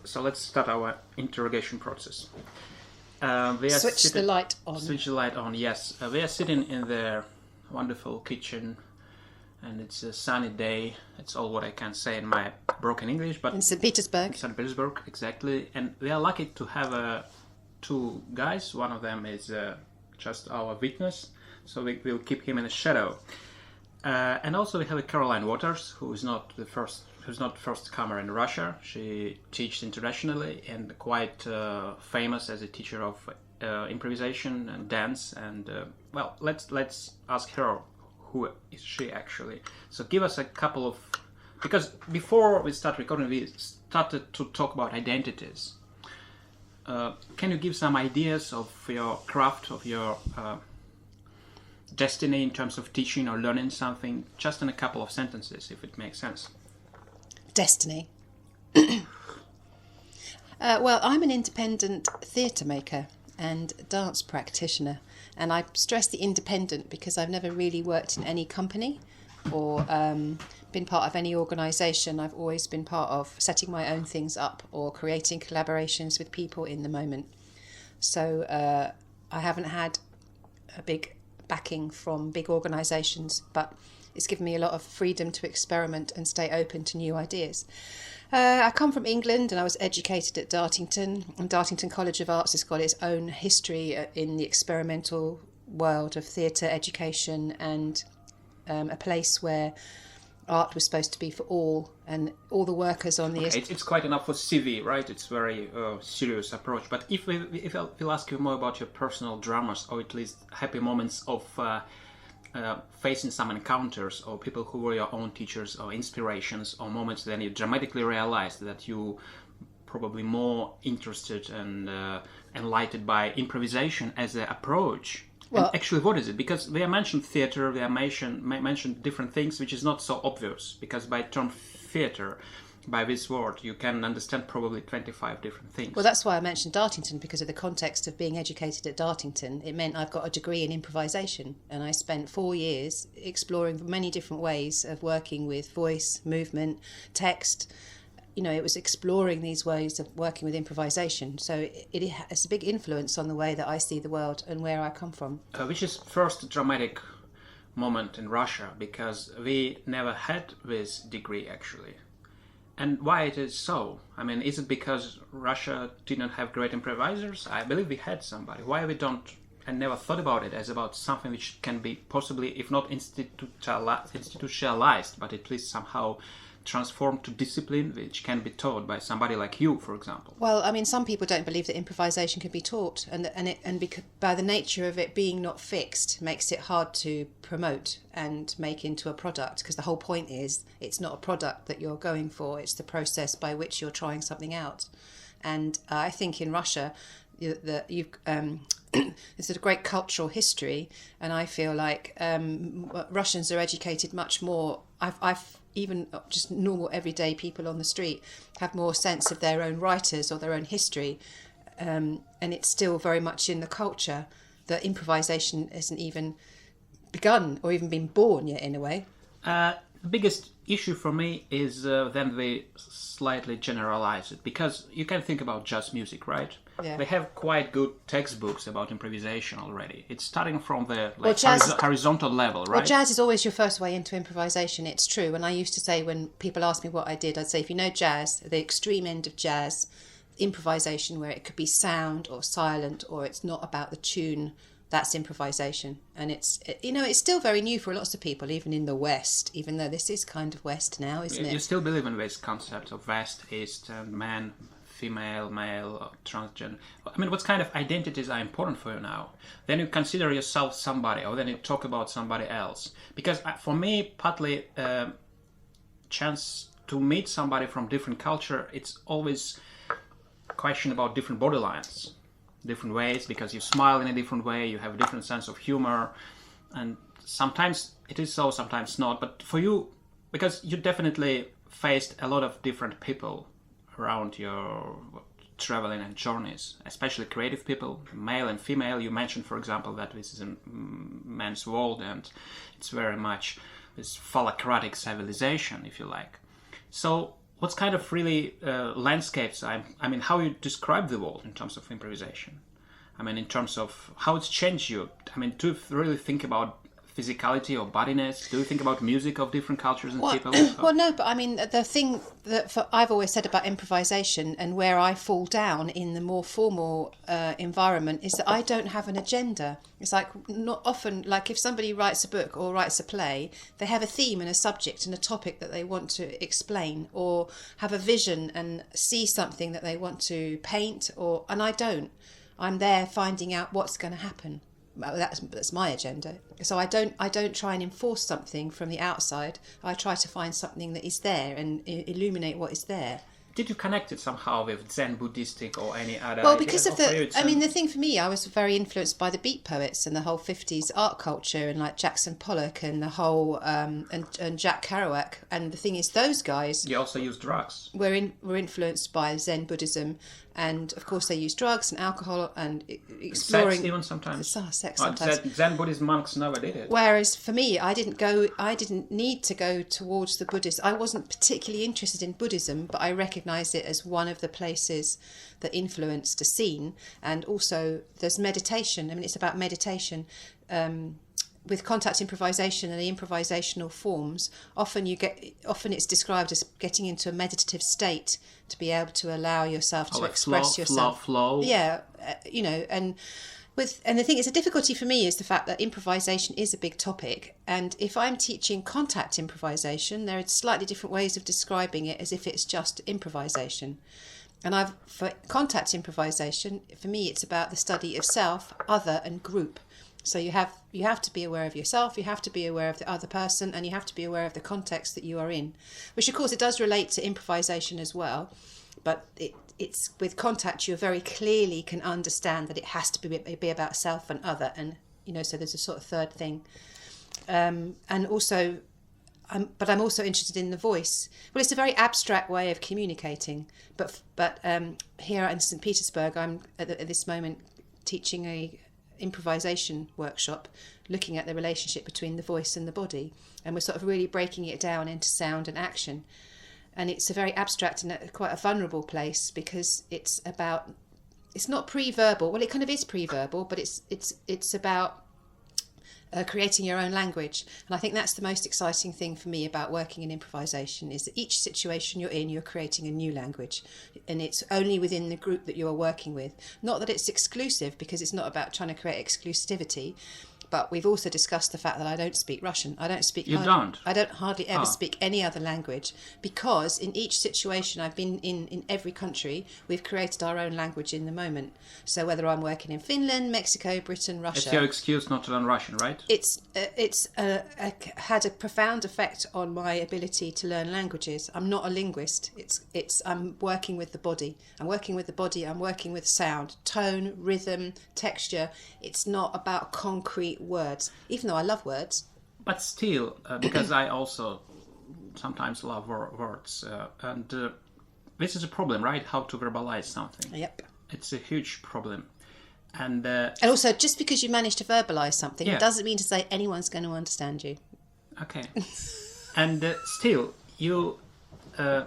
So let's start our interrogation process. Switch the light on. Switch the light on, yes. We are sitting in the wonderful kitchen, and it's a sunny day. That's all what I can say in my broken English. But in St. Petersburg. St. Petersburg, exactly. And we are lucky to have two guys. One of them is just our witness, so we will keep him in the shadow. And also we have a Caroline Waters, who's not first comer in Russia. She teaches internationally and quite famous as a teacher of improvisation and dance. And well, let's ask her, who is she actually? So give us a couple of, because before we start recording, we started to talk about identities. Can you give some ideas of your craft, of your destiny in terms of teaching or learning something, just in a couple of sentences, if it makes sense? Destiny. Well, I'm an independent theatre maker and dance practitioner, and I stress the independent because I've never really worked in any company or been part of any organisation. I've always been part of setting my own things up or creating collaborations with people in the moment. So I haven't had a big backing from big organisations, but it's given me a lot of freedom to experiment and stay open to new ideas. I come from England and I was educated at Dartington, and Dartington College of Arts has got its own history in the experimental world of theatre education, and a place where art was supposed to be for all, and all the workers on the... Okay, it's quite enough for CV, right? It's very serious approach. But if we'll ask you more about your personal dramas, or at least happy moments of facing some encounters, or people who were your own teachers or inspirations, or moments then you dramatically realized that you probably more interested and enlightened by improvisation as an approach. Well, and actually, what is it? Because we have mentioned theater, we have mentioned different things, which is not so obvious, because by term theater, by this word, you can understand probably 25 different things. Well, that's why I mentioned Dartington, because of the context of being educated at Dartington. It meant I've got a degree in improvisation, and I spent 4 years exploring many different ways of working with voice, movement, text. You know, it was exploring these ways of working with improvisation. So it has a big influence on the way that I see the world and where I come from. Which is first dramatic moment in Russia, because we never had this degree actually. And why it is so? I mean, is it because Russia didn't have great improvisers? I believe we had somebody. Why we don't, and never thought about it as about something which can be possibly, if not institutionalized, but at least somehow transformed to discipline, which can be taught by somebody like you, for example. Well, I mean, some people don't believe that improvisation can be taught, and because by the nature of it being not fixed, makes it hard to promote and make into a product. Because the whole point is, it's not a product that you're going for; it's the process by which you're trying something out. And I think in Russia, it's a great cultural history, and I feel like Russians are educated much more. I've even just normal everyday people on the street have more sense of their own writers or their own history, and it's still very much in the culture that improvisation isn't even begun or even been born yet in a way. The biggest issue for me is then we slightly generalize it, because you can think about jazz music, right? Yeah. They have quite good textbooks about improvisation already. It's starting from the horizontal level, right? Well, jazz is always your first way into improvisation, it's true. And I used to say, when people ask me what I did, I'd say, if you know jazz, the extreme end of jazz, improvisation where it could be sound or silent, or it's not about the tune, that's improvisation. And it's still very new for lots of people, even in the West, even though this is kind of West now, isn't it? You still believe in this concept of West, East, and man, female, male, or transgender. I mean, what kind of identities are important for you now? Then you consider yourself somebody, or then you talk about somebody else. Because for me, partly chance to meet somebody from different culture, it's always a question about different body lines, different ways, because you smile in a different way, you have a different sense of humor, and sometimes it is so, sometimes not. But for you, because you definitely faced a lot of different people around your traveling and journeys, especially creative people, male and female. You mentioned, for example, that this is a man's world, and it's very much this phallocratic civilization, if you like. So what's kind of really landscapes? I mean, how you describe the world in terms of improvisation. I mean, in terms of how it's changed you. I mean, do you really think about physicality or bodiness? Do you think about music of different cultures and people? Well, no, but I mean, the thing that I've always said about improvisation and where I fall down in the more formal environment is that I don't have an agenda. It's like not often, like if somebody writes a book or writes a play, they have a theme and a subject and a topic that they want to explain, or have a vision and see something that they want to paint, and I don't. I'm there finding out what's going to happen. Well, that's my agenda. So I don't try and enforce something from the outside. I try to find something that is there and illuminate what is there. Did you connect it somehow with Zen Buddhistic or any other? Well, because of the thing for me, I was very influenced by the beat poets and the whole 50s art culture, and like Jackson Pollock and the whole and Jack Kerouac. And the thing is, those guys. You also use drugs. Were influenced by Zen Buddhism, and of course they use drugs and alcohol and exploring. Sex even sometimes. Sex sometimes. Zen Buddhist monks never did it. Whereas for me, I didn't need to go towards the Buddhist. I wasn't particularly interested in Buddhism, but I recognised it as one of the places that influenced a scene. And also there's meditation. I mean, it's about meditation. With contact improvisation and the improvisational forms, often it's described as getting into a meditative state to be able to allow yourself to express yourself. Flow. Yeah, and the thing is, a difficulty for me is the fact that improvisation is a big topic, and if I'm teaching contact improvisation, there are slightly different ways of describing it as if it's just improvisation. And for contact improvisation, for me, it's about the study of self, other, and group. So you have to be aware of yourself, you have to be aware of the other person, and you have to be aware of the context that you are in, which of course it does relate to improvisation as well. But it's with contact you very clearly can understand that it has to be about self and other, and so there's a sort of third thing. And also, but I'm also interested in the voice. Well, it's a very abstract way of communicating. But here in St. Petersburg, I'm at this moment teaching a improvisation workshop looking at the relationship between the voice and the body, and we're sort of really breaking it down into sound and action, and it's a very abstract and quite a vulnerable place because it's not pre-verbal. Well, it kind of is pre-verbal, but it's about creating your own language. And I think that's the most exciting thing for me about working in improvisation, is that each situation you're in, you're creating a new language, and it's only within the group that you are working with. Not that it's exclusive, because it's not about trying to create exclusivity, but we've also discussed the fact that I don't speak Russian. I don't hardly ever speak any other language, because in each situation I've been in every country, we've created our own language in the moment. So whether I'm working in Finland, Mexico, Britain, Russia... It's your excuse not to learn Russian, right? It's had a profound effect on my ability to learn languages. I'm not a linguist. I'm working with the body. I'm working with sound, tone, rhythm, texture. It's not about concrete words, even though I love words. But still, because I also sometimes love words, and this is a problem, right? How to verbalize something. Yep. It's a huge problem. And also, just because you manage to verbalize something, it doesn't mean to say anyone's going to understand you. Okay. And still, I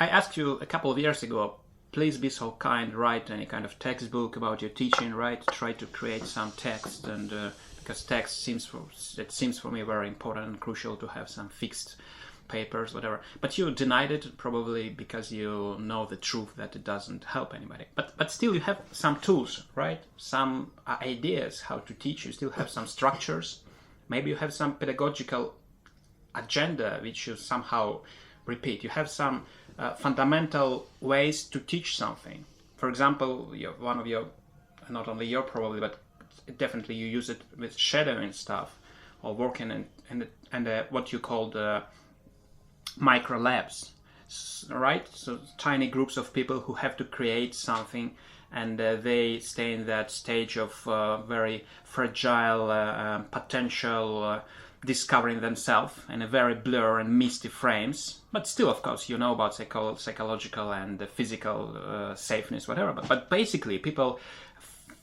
asked you a couple of years ago, please be so kind, write any kind of textbook about your teaching, right? Try to create some text, and because text seems for me very important and crucial to have some fixed papers, whatever. But you denied it, probably because you know the truth that it doesn't help anybody. But still, you have some tools, right? Some ideas how to teach. You still have some structures. Maybe you have some pedagogical agenda which you somehow repeat. You have some fundamental ways to teach something. For example, one of your, not only your probably, but definitely you use it with shadowing stuff, or working in what you call the micro labs, right? So tiny groups of people who have to create something, and they stay in that stage of very fragile potential discovering themselves in a very blur and misty frames. But still, of course, you know about psychological and physical safeness, whatever. But basically, people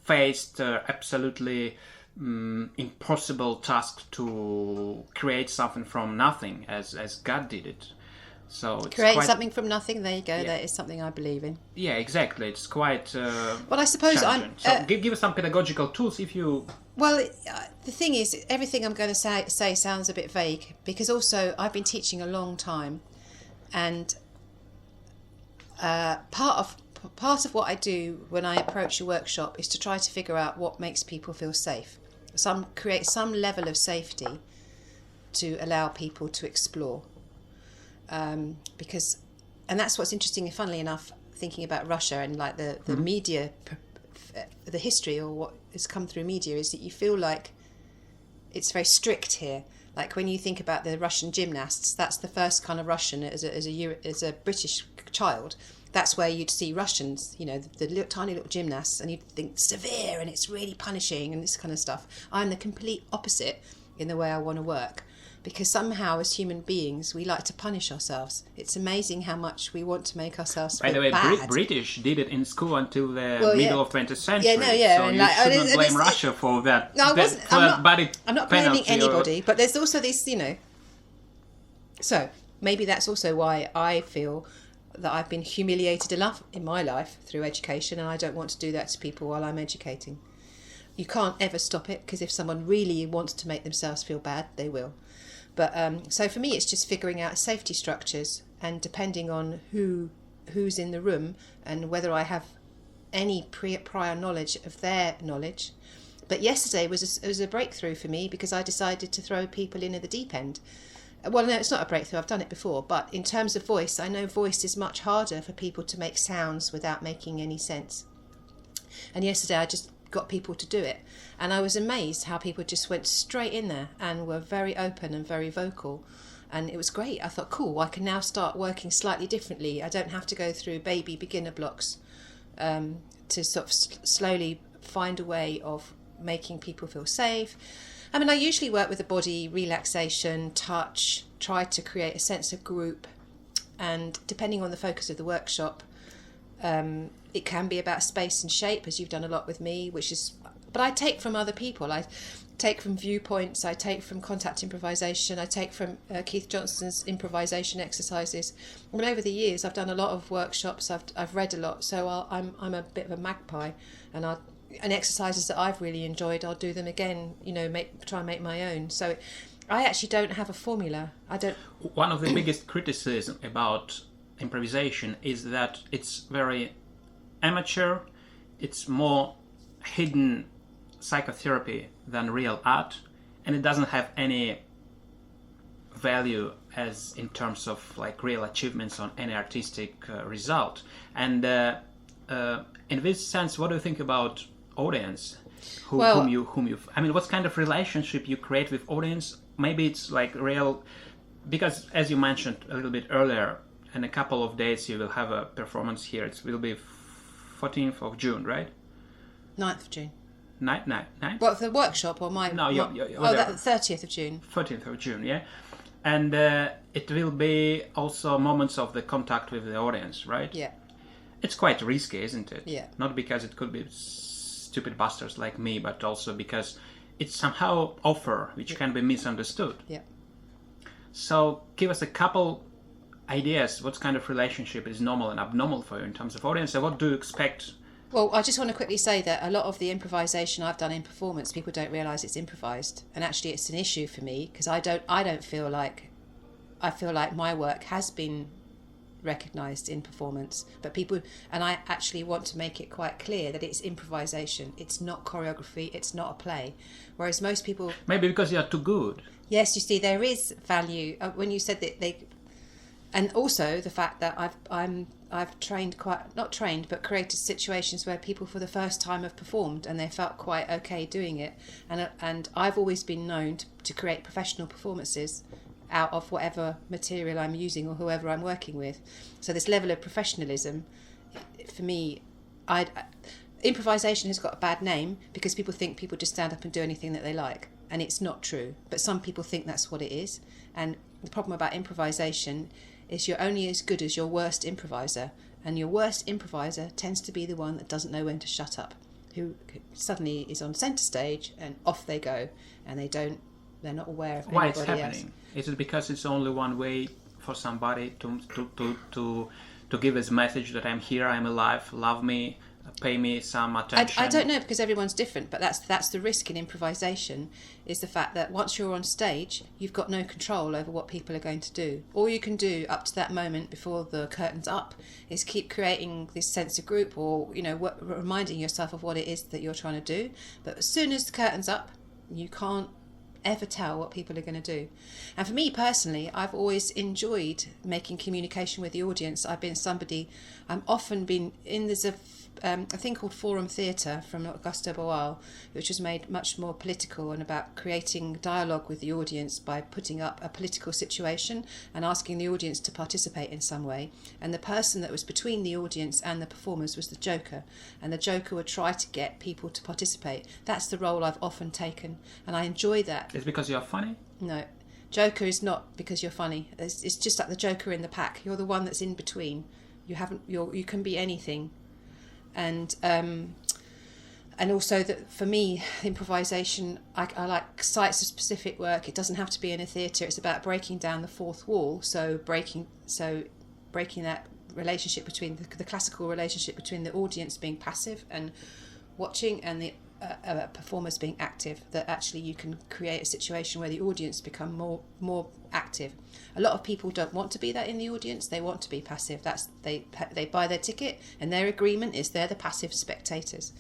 faced absolutely impossible task to create something from nothing, as God did it. So it's Create quite, something from nothing. There you go. Yeah. That is something I believe in. yeah, exactly. It's quite Well, I suppose challenging. So give us some pedagogical tools if you. Well, the thing is, everything I'm going to say sounds a bit vague, because also I've been teaching a long time, and part of what I do when I approach a workshop is to try to figure out what makes people feel safe. Create some level of safety to allow people to explore. And that's what's interesting, and funnily enough, thinking about Russia and like the media, the history or what has come through media is that you feel like it's very strict here. Like when you think about the Russian gymnasts, that's the first kind of Russian as a British child. That's where you'd see Russians, you know, the tiny little gymnasts, and you'd think severe and it's really punishing and this kind of stuff. I'm the complete opposite in the way I want to work. Because somehow, as human beings, we like to punish ourselves. It's amazing how much we want to make ourselves feel By the way, bad. British did it in school until the middle of 20th century. Yeah, no, yeah. So and you shouldn't blame Russia for that. No, I wasn't. I'm not blaming penalty anybody, but there's also this, you know. So maybe that's also why I feel that I've been humiliated enough in my life through education, and I don't want to do that to people while I'm educating. You can't ever stop it, because if someone really wants to make themselves feel bad, they will. But so for me, it's just figuring out safety structures, and depending on who's in the room and whether I have any prior knowledge of their knowledge. But yesterday was a breakthrough for me, because I decided to throw people in at the deep end. Well, no, it's not a breakthrough. I've done it before. But in terms of voice, I know voice is much harder for people to make sounds without making any sense. And yesterday I just got people to do it, and I was amazed how people just went straight in there and were very open and very vocal, and it was great. I thought, cool, I can now start working slightly differently. I don't have to go through baby beginner blocks to sort of slowly find a way of making people feel safe. I mean, I usually work with the body, relaxation, touch, try to create a sense of group, and depending on the focus of the workshop, it can be about space and shape, as you've done a lot with me, but I take from other people. I take from viewpoints, I take from contact improvisation, I take from Keith Johnston's improvisation exercises. I mean, over the years, I've done a lot of workshops, I've read a lot, so I'm a bit of a magpie, and exercises that I've really enjoyed, I'll do them again, you know, try and make my own. So I actually don't have a formula. One of the biggest criticism about improvisation is that it's very amateur, it's more hidden psychotherapy than real art, and it doesn't have any value as in terms of like real achievements on any artistic result. And in this sense, what do you think about audience? Whom you I mean, what kind of relationship you create with audience? Maybe it's like real, because as you mentioned a little bit earlier, in a couple of days you will have a performance here. It will be 14th of June, right? 9th of June. 9th? What, for the workshop or my... No, the 30th of June. 14th of June, yeah. And it will be also moments of the contact with the audience, right? Yeah. It's quite risky, isn't it? Yeah. Not because it could be stupid bastards like me, but also because it's somehow offer which can be misunderstood. Yeah. So give us a couple ideas. What kind of relationship is normal and abnormal for you in terms of audience, and what do you expect? Well, I just want to quickly say that a lot of the improvisation I've done in performance, people don't realise it's improvised, and actually it's an issue for me, because I don't feel like, I feel like my work has been recognised in performance, but people, and I actually want to make it quite clear that it's improvisation, it's not choreography, it's not a play, whereas most people... Maybe because you're too good. Yes, you see, there is value when you said that they... And also the fact that I've trained not trained, but created situations where people for the first time have performed and they felt quite okay doing it. And I've always been known to create professional performances out of whatever material I'm using or whoever I'm working with. So this level of professionalism, for me, improvisation has got a bad name because people think people just stand up and do anything that they like. And it's not true. But some people think that's what it is. And the problem about improvisation is you're only as good as your worst improviser, and your worst improviser tends to be the one that doesn't know when to shut up, who suddenly is on centre stage and off they go, and they're not aware of why anybody it's happening else. Is it because it's only one way for somebody to give his message that I'm here, I'm alive, love me, pay me some attention? I don't know, because everyone's different, but that's the risk in improvisation, is the fact that once you're on stage, you've got no control over what people are going to do. All you can do up to that moment before the curtain's up is keep creating this sense of group, or reminding yourself of what it is that you're trying to do. But as soon as the curtain's up, you can't ever tell what people are going to do. And for me personally, I've always enjoyed making communication with the audience. I'm often been in, there's a thing called Forum Theatre from Augusto Boal, which was made much more political and about creating dialogue with the audience by putting up a political situation and asking the audience to participate in some way. And the person that was between the audience and the performers was the Joker, and the Joker would try to get people to participate. That's the role I've often taken, and I enjoy that. It's because you're funny? No. Joker is not because you're funny. It's just like the Joker in the pack. You're the one that's in between. You can be anything. And also that for me, improvisation, I like sites of specific work. It doesn't have to be in a theatre. It's about breaking down the fourth wall. So breaking that relationship between the classical relationship between the audience being passive and watching, and the performers being active. That actually you can create a situation where the audience become more active. A lot of people don't want to be that in the audience. They want to be passive. They buy their ticket, and their agreement is they're the passive spectators.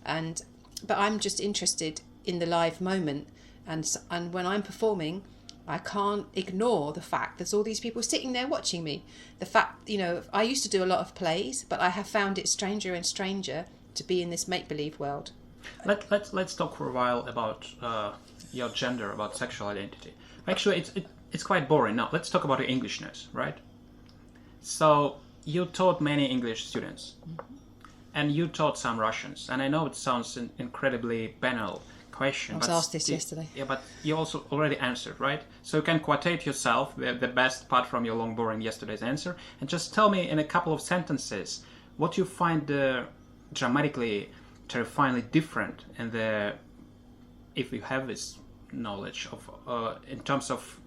But I'm just interested in the live moment, and when I'm performing, I can't ignore the fact there's all these people sitting there watching me. The fact, I used to do a lot of plays, but I have found it stranger and stranger to be in this make-believe world. Let's talk for a while about your gender, about sexual identity. Actually, it's quite boring. Now, let's talk about your Englishness, right? So, you taught many English students, and you taught some Russians. And I know it sounds an incredibly banal question. I was asked this yesterday. Yeah, but you also already answered, right? So you can quotate yourself, the best part from your long, boring yesterday's answer, and just tell me in a couple of sentences what you find dramatically, terrifyingly different if you have this knowledge of in terms of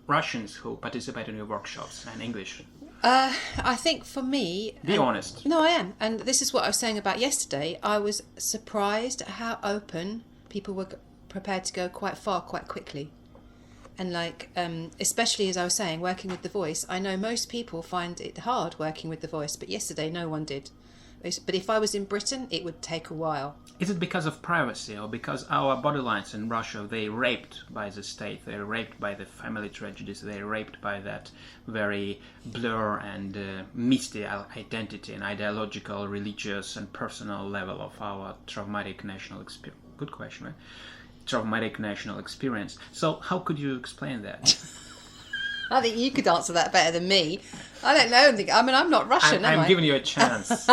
Russians who participate in your workshops and English. I think for me... Be honest. No, I am. And this is what I was saying about yesterday. I was surprised at how open people were prepared to go quite far, quite quickly. And especially as I was saying, working with the voice, I know most people find it hard working with the voice, but yesterday no one did. But if I was in Britain, it would take a while. Is it because of privacy, or because our bodylines in Russia, they're raped by the state, they're raped by the family tragedies, they're raped by that very blur and misty identity and ideological, religious and personal level of our traumatic national experience? Good question, right? Traumatic national experience. So how could you explain that? I think you could answer that better than me. I don't know. I'm not Russian, am I? I'm giving you a chance.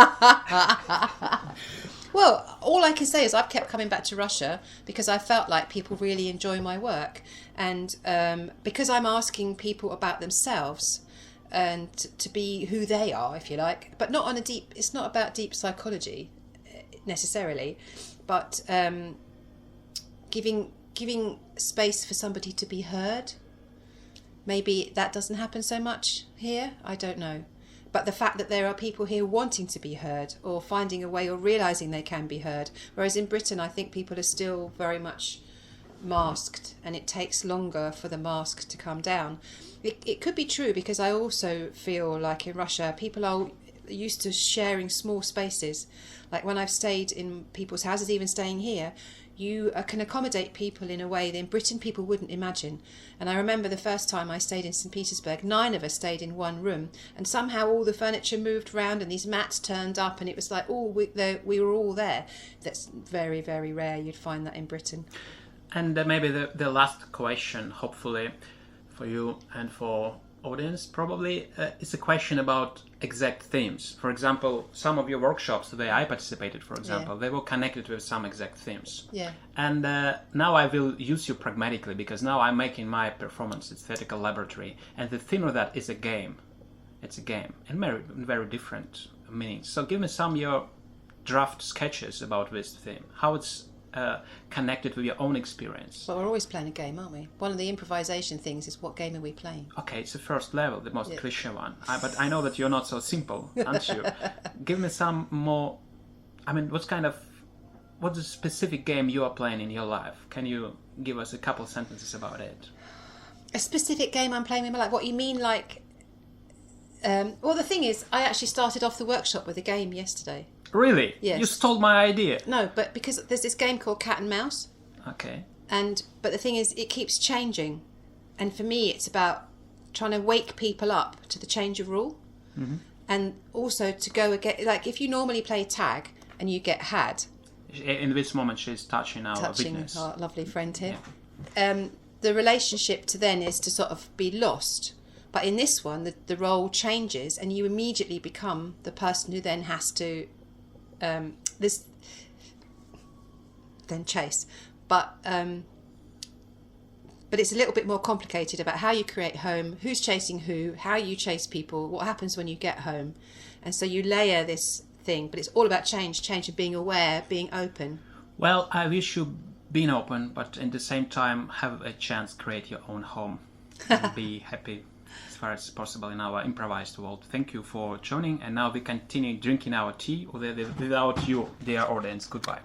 Well, all I can say is I've kept coming back to Russia because I felt like people really enjoy my work. And because I'm asking people about themselves and to be who they are, if you like. But not on a deep... It's not about deep psychology, necessarily. But giving space for somebody to be heard... Maybe that doesn't happen so much here, I don't know. But the fact that there are people here wanting to be heard or finding a way or realising they can be heard. Whereas in Britain, I think people are still very much masked, and it takes longer for the mask to come down. It could be true, because I also feel like in Russia, people are used to sharing small spaces. Like when I've stayed in people's houses, even staying here, you can accommodate people in a way that in Britain people wouldn't imagine. And I remember the first time I stayed in St. Petersburg, 9 of us stayed in one room, and somehow all the furniture moved around and these mats turned up, and it was like, we were all there. That's very, very rare. You'd find that in Britain. And maybe the last question, hopefully, for you and for audience, probably, is a question about exact themes. For example, some of your workshops, the way I participated, for example, they were connected with some exact themes. Yeah. And now I will use you pragmatically, because now I'm making my performance, it's theatrical laboratory, and the theme of that is a game. It's a game, and very, very different meanings. So give me some of your draft sketches about this theme. How it's connected with your own experience. But we're always playing a game, aren't we? One of the improvisation things is what game are we playing? Okay, it's the first level, the most cliche one. But I know that you're not so simple, aren't you? Give me some more. I mean, what's the specific game you are playing in your life? Can you give us a couple sentences about it? A specific game I'm playing in my life? What you mean, like? Well, the thing is, I actually started off the workshop with a game yesterday. Really? Yes. You stole my idea. No, but because there's this game called Cat and Mouse. Okay. But the thing is, it keeps changing, and for me, it's about trying to wake people up to the change of rule, and also to go again. Like if you normally play tag and you get had. In this moment, she's touching our witness. Our lovely friend here. Yeah. The relationship to then is to sort of be lost. But in this one, the role changes, and you immediately become the person who then has to then chase. But it's a little bit more complicated about how you create home, who's chasing who, how you chase people, what happens when you get home, and so you layer this thing. But it's all about change, and being aware, being open. Well, I wish you being open, but at the same time have a chance to create your own home and be happy as far as possible in our improvised world. Thank you for joining, and now we continue drinking our tea without you, dear audience. Goodbye.